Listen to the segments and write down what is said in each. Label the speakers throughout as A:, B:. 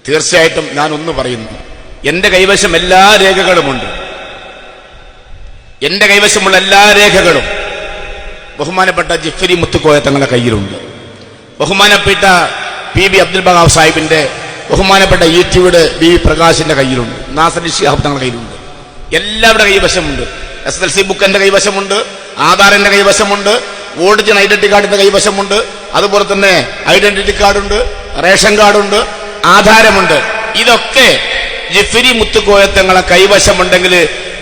A: തീർച്ചയായിട്ടും ഞാൻ ഒന്ന് പറയുന്നു, എന്റെ കൈവശം എല്ലാ രേഖകളുമുണ്ട്. എന്റെ കൈവശമുള്ള എല്ലാ രേഖകളും ബഹുമാനപ്പെട്ട ജിഫ്രി മുത്തുക്കോയ തങ്ങളുടെ കയ്യിലുണ്ട്. ബഹുമാനപ്പെട്ട PB അബ്ദുൽ ബഹാവ് സാഹിബിന്റെ, ബഹുമാനപ്പെട്ട ഈറ്റിയുടെ BV പ്രകാശിന്റെ കയ്യിലുണ്ട്. നാസർ ശിഹാബ് തങ്ങളുടെ കയ്യിലുണ്ട്. എല്ലാവരുടെ കൈവശമുണ്ട്. SSLC ബുക്ക് എന്റെ കൈവശമുണ്ട്, ആധാർ എന്റെ കൈവശമുണ്ട്, ഒറിജിനൽ ഐഡന്റിറ്റി കാർഡ് എന്റെ കൈവശമുണ്ട്, അതുപോലെ തന്നെ ഐഡന്റിറ്റി കാർഡുണ്ട്, റേഷൻ കാർഡുണ്ട്, ആധാരമുണ്ട്. ഇതൊക്കെ ജിഫ്രി മുത്തുക്കോയത്തങ്ങളെ കൈവശമുണ്ടെങ്കിൽ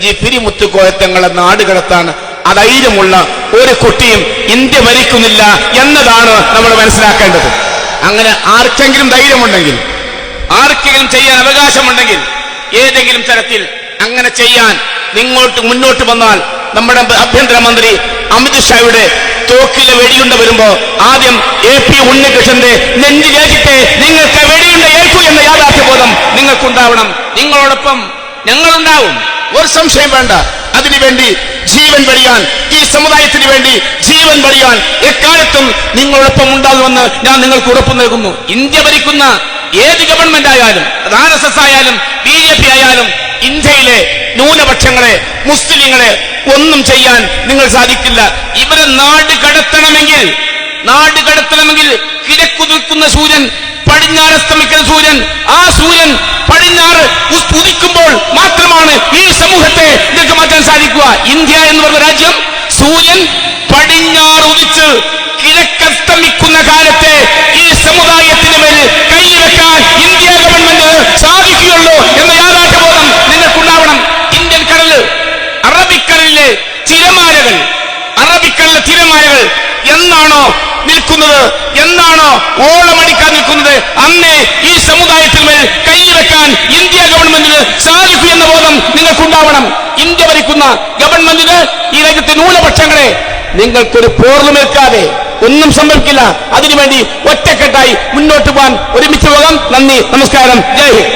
A: ജിഫ്രി മുത്തുക്കോയത്തങ്ങളെ നാട് കടത്താൻ അധൈര്യമുള്ള ഒരു കുട്ടിയും ഇന്ത്യ ഭരിക്കുന്നില്ല എന്നതാണ് നമ്മൾ മനസ്സിലാക്കേണ്ടത്. അങ്ങനെ ആർക്കെങ്കിലും ധൈര്യമുണ്ടെങ്കിൽ, ആർക്കെങ്കിലും ചെയ്യാൻ അവകാശമുണ്ടെങ്കിൽ, ഏതെങ്കിലും തരത്തിൽ അങ്ങനെ ചെയ്യാൻ മുന്നോട്ട് വന്നാൽ നമ്മുടെ ആഭ്യന്തരമന്ത്രി അമിത്ഷായുടെ തോക്കിലെ വെടിയുണ്ട വരുമ്പോ ആദ്യം AP ഉണ്ണികൃഷ്ണന്റെ നെഞ്ചിലേറ്റിട്ട് നിങ്ങൾക്ക് വെടിയുണ്ട ഏൽക്കൂ എന്ന യാഥാർത്ഥ്യബോധം നിങ്ങൾക്കുണ്ടാവണം. നിങ്ങളോടൊപ്പം ഞങ്ങളുണ്ടാവും, ഒരു സംശയം വേണ്ട. അതിനുവേണ്ടി ജീവൻ വെടിയാൻ, ഈ സമുദായത്തിന് വേണ്ടി ജീവൻ വെടിയാൻ എക്കാലത്തും നിങ്ങളോടൊപ്പം ഉണ്ടാകുമെന്ന് ഞാൻ നിങ്ങൾക്ക് ഉറപ്പു നൽകുന്നു. ഇന്ത്യ ഭരിക്കുന്ന ഏത് ഗവൺമെന്റ് ആയാലും, അത് RSS ആയാലും BJP ആയാലും, ഇന്ത്യയിലെ ന്യൂനപക്ഷങ്ങളെ, മുസ്ലിങ്ങളെ ഒന്നും ചെയ്യാൻ നിങ്ങൾ സാധിക്കില്ല. ഇവരെ നാട് കടത്തണമെങ്കിൽ കിഴക്കു നിൽക്കുന്ന സൂര്യൻ പടിഞ്ഞാറസ്തമിക്കുന്ന സൂര്യൻ, ആ സൂര്യൻ പടിഞ്ഞാറ് ഉദിക്കുമ്പോൾ മാത്രമാണ് ഈ സമൂഹത്തെ നിങ്ങൾക്ക് മാറ്റാൻ സാധിക്കുക. ഇന്ത്യ എന്ന് പറഞ്ഞ രാജ്യം സൂര്യൻ പടിഞ്ഞാറ് ഉദിച്ച് കിഴക്കസ്തമിക്കുന്ന കാലത്തെ ഈ സമുദായത്തിന് മേൽ കൈവെക്കാൻ ഇന്ത്യ ഗവൺമെന്റ് സാധിക്കുകയുള്ളൂ എന്ന യാഥാർത്ഥ്യബോധം നിങ്ങൾക്കുണ്ടാവണം. ഇന്ത്യൻ കടല്, അറബിക്കടലിലെ തിരമാലകൾ എന്നാണോ നിൽക്കുന്നത്, എന്നാണോ ഓളമടിക്കാൻ നിൽക്കുന്നത്, അന്നേ ഈ സമുദായത്തിന് മേൽ കൈവെക്കാൻ ഇന്ത്യ ഗവൺമെന്റിന് സാധിക്കൂ എന്ന ബോധം നിങ്ങൾക്കുണ്ടാവണം. ഇന്ത്യ ഭരിക്കുന്ന ഗവൺമെന്റിന് ഈ രാജ്യത്തെ ന്യൂനപക്ഷങ്ങളെ നിങ്ങൾക്കൊരു പോർന്നുമേൽക്കാതെ ഒന്നും സംഭവിക്കില്ല. അതിനുവേണ്ടി ഒറ്റക്കെട്ടായി മുന്നോട്ട് പോകാൻ ഒരുമിച്ച് പോകാം. നന്ദി, നമസ്കാരം, ജയ് ഹിന്ദ്.